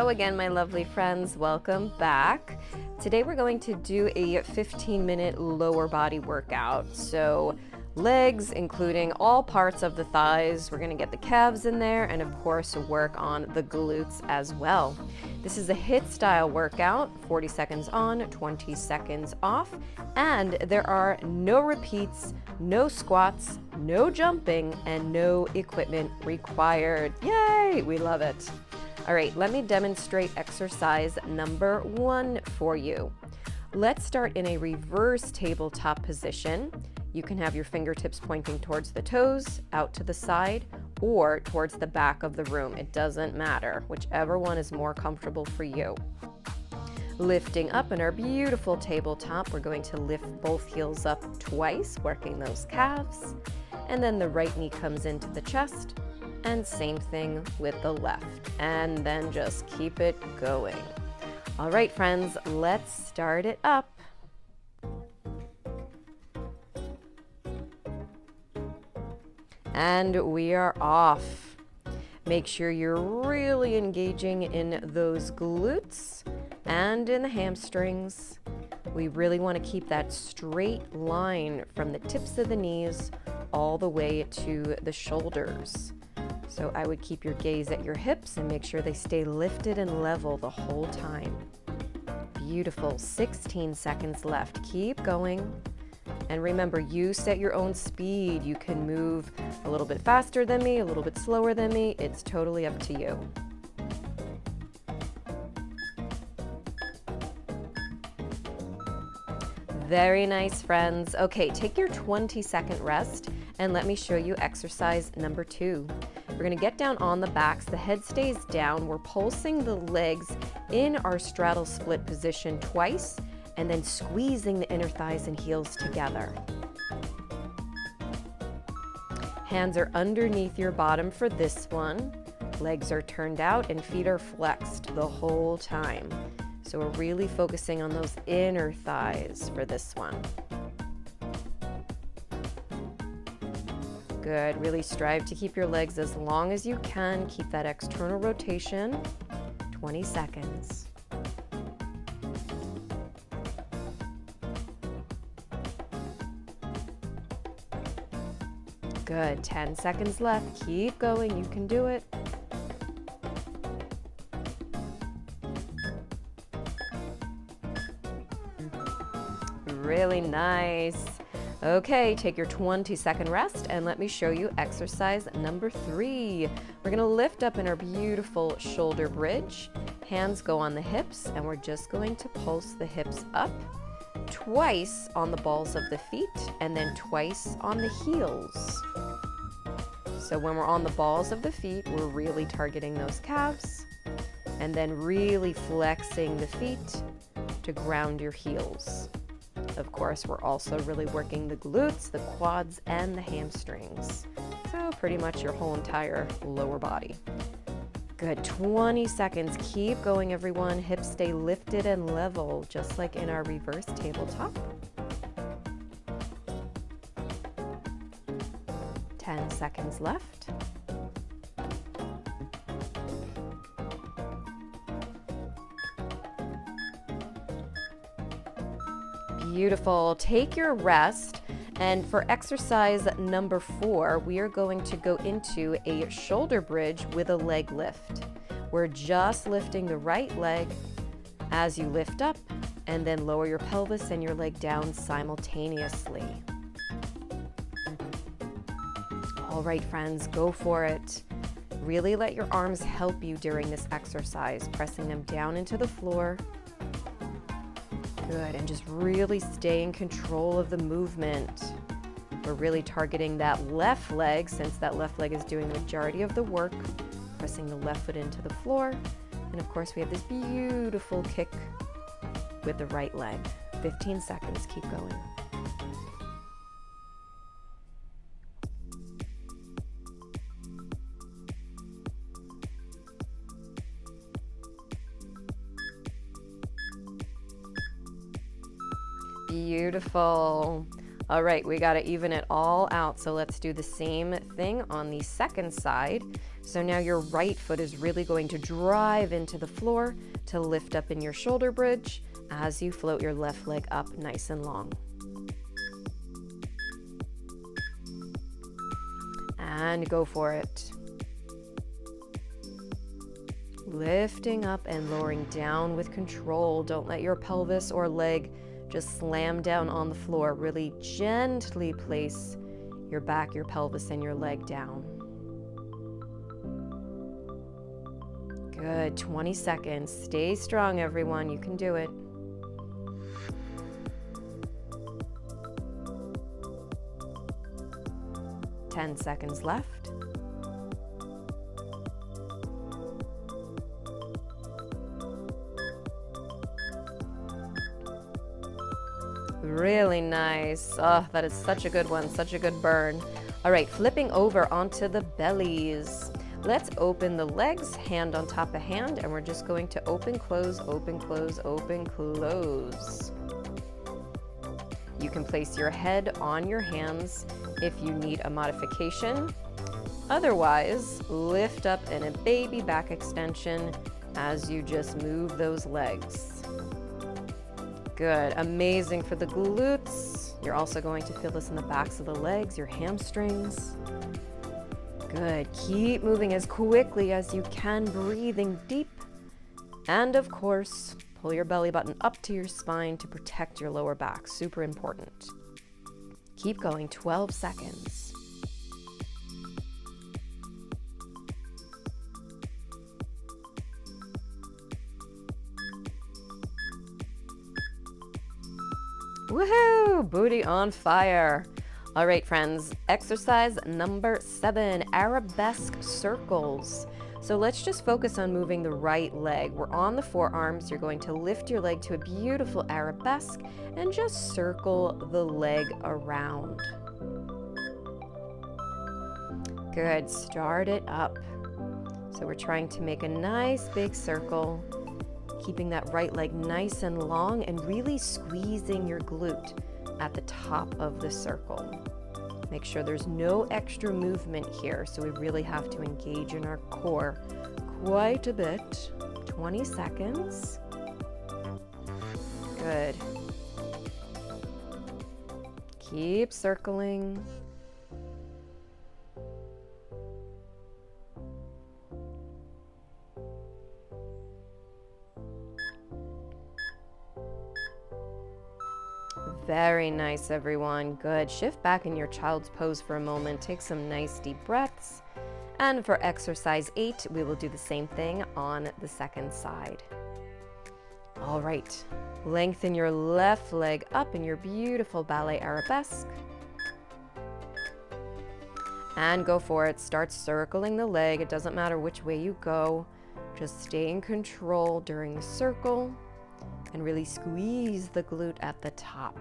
Hello again, my lovely friends. Welcome back. Today we're going to do a 15-minute lower body workout. So legs, including all parts of the thighs. We're going to get the calves in there and of course work on the glutes as well. This is a HIIT style workout, 40 seconds on, 20 seconds off, and there are no repeats, no squats, no jumping, and no equipment required. Yay, we love it. All right, let me demonstrate exercise number 1 for you. Let's start in a reverse tabletop position. You can have your fingertips pointing towards the toes, out to the side, or towards the back of the room. It doesn't matter, whichever one is more comfortable for you. Lifting up in our beautiful tabletop, we're going to lift both heels up twice, working those calves, and then the right knee comes into the chest, and same thing with the left, and then just keep it going. All right, friends, let's start it up. And we are off. Make sure you're really engaging in those glutes and in the hamstrings. We really want to keep that straight line from the tips of the knees all the way to the shoulders. So I would keep your gaze at your hips and make sure they stay lifted and level the whole time. Beautiful, 16 seconds left. Keep going. And remember, you set your own speed. You can move a little bit faster than me, a little bit slower than me. It's totally up to you. Very nice, friends. Okay, take your 20-second rest and let me show you exercise number 2. We're gonna get down on the backs. The head stays down. We're pulsing the legs in our straddle split position twice and then squeezing the inner thighs and heels together. Hands are underneath your bottom for this one. Legs are turned out and feet are flexed the whole time. So we're really focusing on those inner thighs for this one. Good, really strive to keep your legs as long as you can. Keep that external rotation, 20 seconds. Good, 10 seconds left. Keep going, you can do it. Really nice. Okay, take your 20-second rest and let me show you exercise number 3. We're gonna lift up in our beautiful shoulder bridge. Hands go on the hips and we're just going to pulse the hips up twice on the balls of the feet and then twice on the heels. So when we're on the balls of the feet, we're really targeting those calves and then really flexing the feet to ground your heels. Of course, we're also really working the glutes, the quads, and the hamstrings. So pretty much your whole entire lower body. Good, 20 seconds. Keep going, everyone. Hips stay lifted and level, just like in our reverse tabletop. 10 seconds left. Beautiful. Take your rest, and for exercise number 4, we are going to go into a shoulder bridge with a leg lift. We're just lifting the right leg as you lift up, and then lower your pelvis and your leg down simultaneously. All right, friends, go for it. Really let your arms help you during this exercise, pressing them down into the floor. Good, and just really stay in control of the movement. We're really targeting that left leg since that left leg is doing the majority of the work, pressing the left foot into the floor. And of course, we have this beautiful kick with the right leg. 15 seconds, keep going. Beautiful. All right, we got to even it all out. So let's do the same thing on the second side. So now your right foot is really going to drive into the floor to lift up in your shoulder bridge as you float your left leg up nice and long. And go for it. Lifting up and lowering down with control. Don't let your pelvis or leg just slam down on the floor. Really gently place your back, your pelvis, and your leg down. Good, 20 seconds. Stay strong, everyone. You can do it. Ten seconds left. Really nice. Oh, that is such a good one, such a good burn. All right, flipping over onto the bellies. Let's open the legs, hand on top of hand, and we're just going to open, close, open, close, open, close. You can place your head on your hands if you need a modification. Otherwise, lift up in a baby back extension as you just move those legs. Good, amazing for the glutes. You're also going to feel this in the backs of the legs, your hamstrings. Good, keep moving as quickly as you can, breathing deep. And of course, pull your belly button up to your spine to protect your lower back, super important. Keep going, 12 seconds. Woohoo! Booty on fire. All right, friends, exercise number 7, Arabesque circles. So let's just focus on moving the right leg. We're on the forearms. You're going to lift your leg to a beautiful arabesque and just circle the leg around. Good, start it up. So we're trying to make a nice big circle, keeping that right leg nice and long and really squeezing your glute at the top of the circle. Make sure there's no extra movement here, so we really have to engage in our core quite a bit. 20 seconds. Good. Keep circling. Very nice, everyone. Good. Shift back in your child's pose for a moment. Take some nice deep breaths. And for exercise 8, we will do the same thing on the second side. All right. Lengthen your left leg up in your beautiful ballet arabesque. And go for it. Start circling the leg. It doesn't matter which way you go. Just stay in control during the circle. And really squeeze the glute at the top.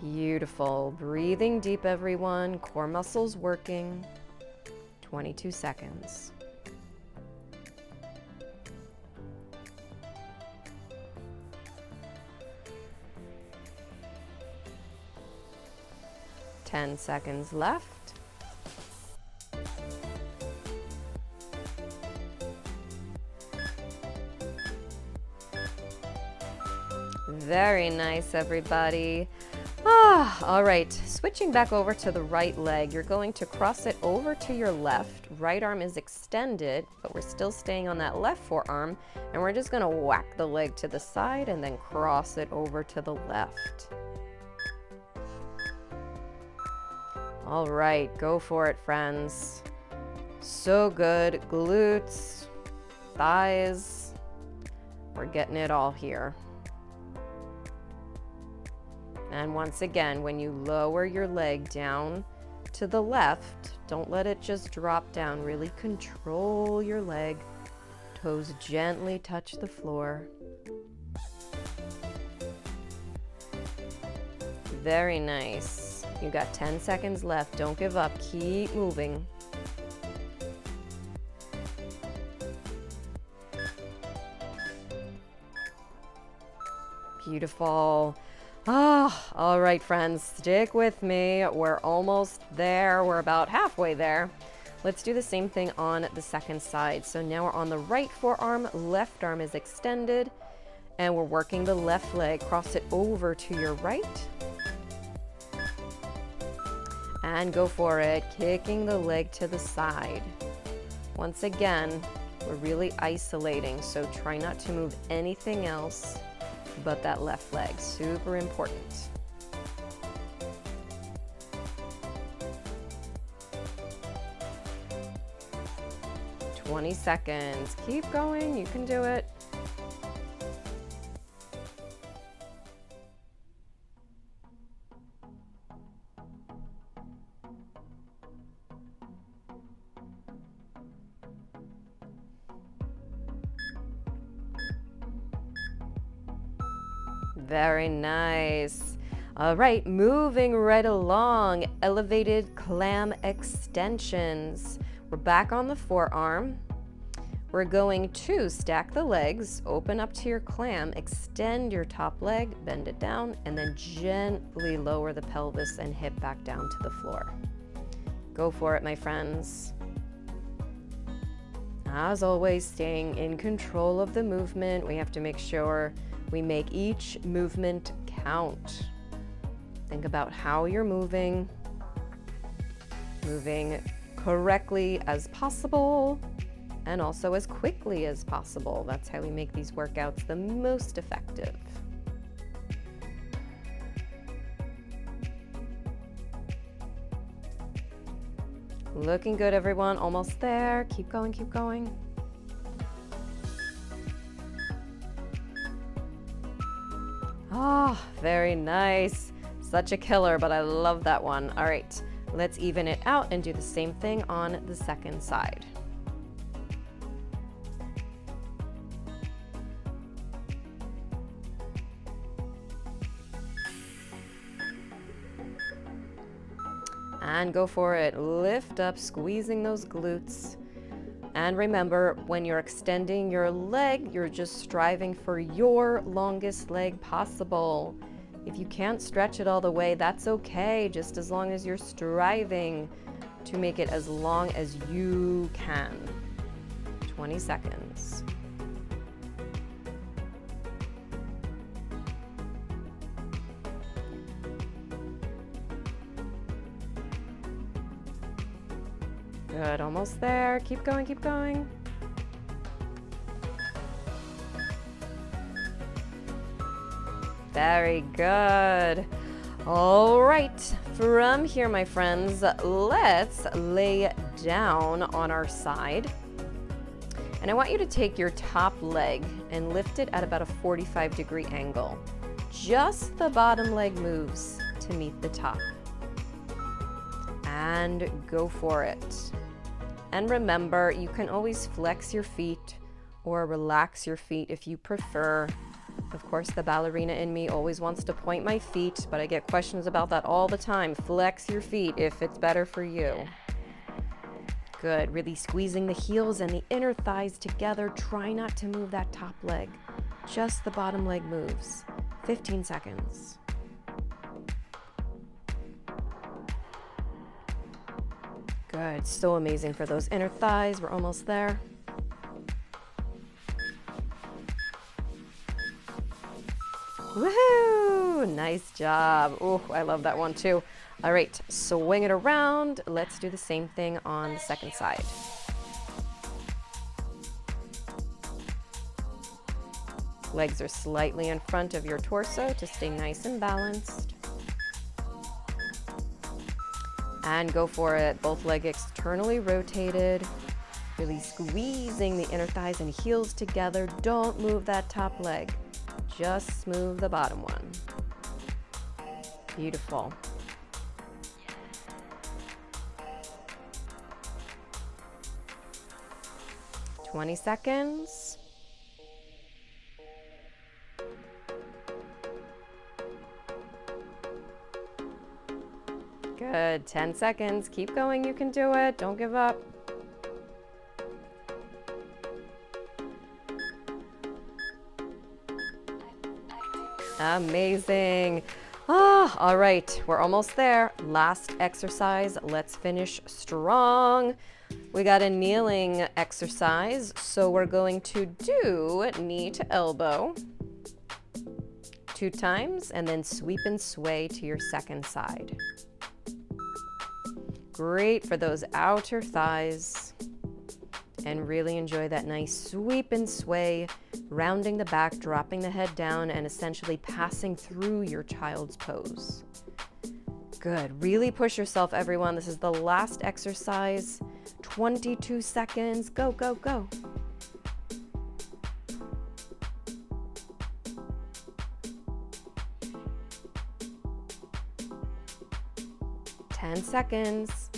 Beautiful. Breathing deep, everyone. Core muscles working. 22 seconds. Ten seconds left. Very nice, everybody. All right, switching back over to the right leg, you're going to cross it over to your left. Right arm is extended, but we're still staying on that left forearm, and we're just gonna whack the leg to the side and then cross it over to the left. All right, go for it, friends. So good. Glutes, thighs, we're getting it all here. And once again, when you lower your leg down to the left, don't let it just drop down. Really control your leg. Toes gently touch the floor. Very nice. You got 10 seconds left. Don't give up. Keep moving. Beautiful. Ah, all right, friends, stick with me. We're almost there. We're about halfway there. Let's do the same thing on the second side. So now we're on the right forearm, left arm is extended, and we're working the left leg. Cross it over to your right. And go for it, kicking the leg to the side. Once again, we're really isolating, so try not to move anything else but that left leg. Super important. "20 seconds. Keep going. You can do it." Very nice. All right, moving right along, elevated clam extensions. We're back on the forearm. We're going to stack the legs, open up to your clam, extend your top leg, bend it down, and then gently lower the pelvis and hip back down to the floor. Go for it, my friends. As always, staying in control of the movement. We have to make sure we make each movement count. Think about how you're moving correctly as possible, and also as quickly as possible. That's how we make these workouts the most effective. Looking good, everyone. Almost there. Keep going, keep going. Oh, very nice. Such a killer, but I love that one. All right, let's even it out and do the same thing on the second side. And go for it. Lift up, squeezing those glutes. And remember, when you're extending your leg, you're just striving for your longest leg possible. If you can't stretch it all the way, that's okay, just as long as you're striving to make it as long as you can. 20 seconds. Good, almost there. Keep going, keep going. Very good. All right, from here, my friends, let's lay down on our side. And I want you to take your top leg and lift it at about a 45-degree angle. Just the bottom leg moves to meet the top. And go for it. And remember, you can always flex your feet or relax your feet if you prefer. Of course, the ballerina in me always wants to point my feet, but I get questions about that all the time. Flex your feet if it's better for you. Good, really squeezing the heels and the inner thighs together. Try not to move that top leg. Just the bottom leg moves. 15 seconds. Good, so amazing for those inner thighs. We're almost there. Woohoo! Nice job. Oh, I love that one too. All right, swing it around. Let's do the same thing on the second side. Legs are slightly in front of your torso to stay nice and balanced. And go for it. Both legs externally rotated. Really squeezing the inner thighs and heels together. Don't move that top leg. Just move the bottom one. Beautiful. "20 seconds. Good, 10 seconds. Keep going, you can do it. Don't give up. Amazing. Ah, all right, we're almost there. Last exercise. Let's finish strong. We got a kneeling exercise, so we're going to do knee to elbow 2 times and then sweep and sway to your second side. Great for those outer thighs. And really enjoy that nice sweep and sway, rounding the back, dropping the head down, and essentially passing through your child's pose. Good. Really push yourself, everyone. This is the last exercise. 22 seconds. Go, go, go. Ten seconds.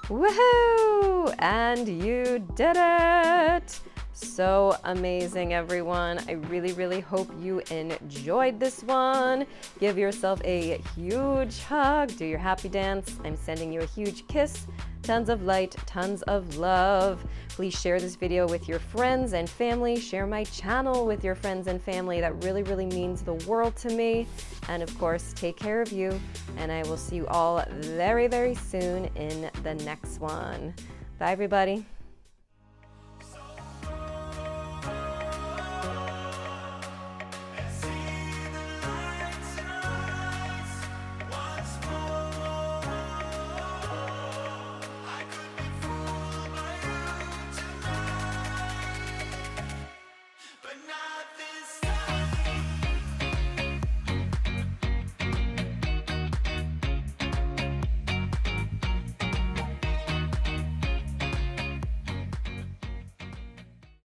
Woohoo! And you did it! So amazing, everyone. I really, really hope you enjoyed this one. Give yourself a huge hug. Do your happy dance. I'm sending you a huge kiss. Tons of light, tons of love. Please share this video with your friends and family. Share my channel with your friends and family. That really, really means the world to me. And of course, take care of you. And I will see you all very, very soon in the next one. Bye, everybody.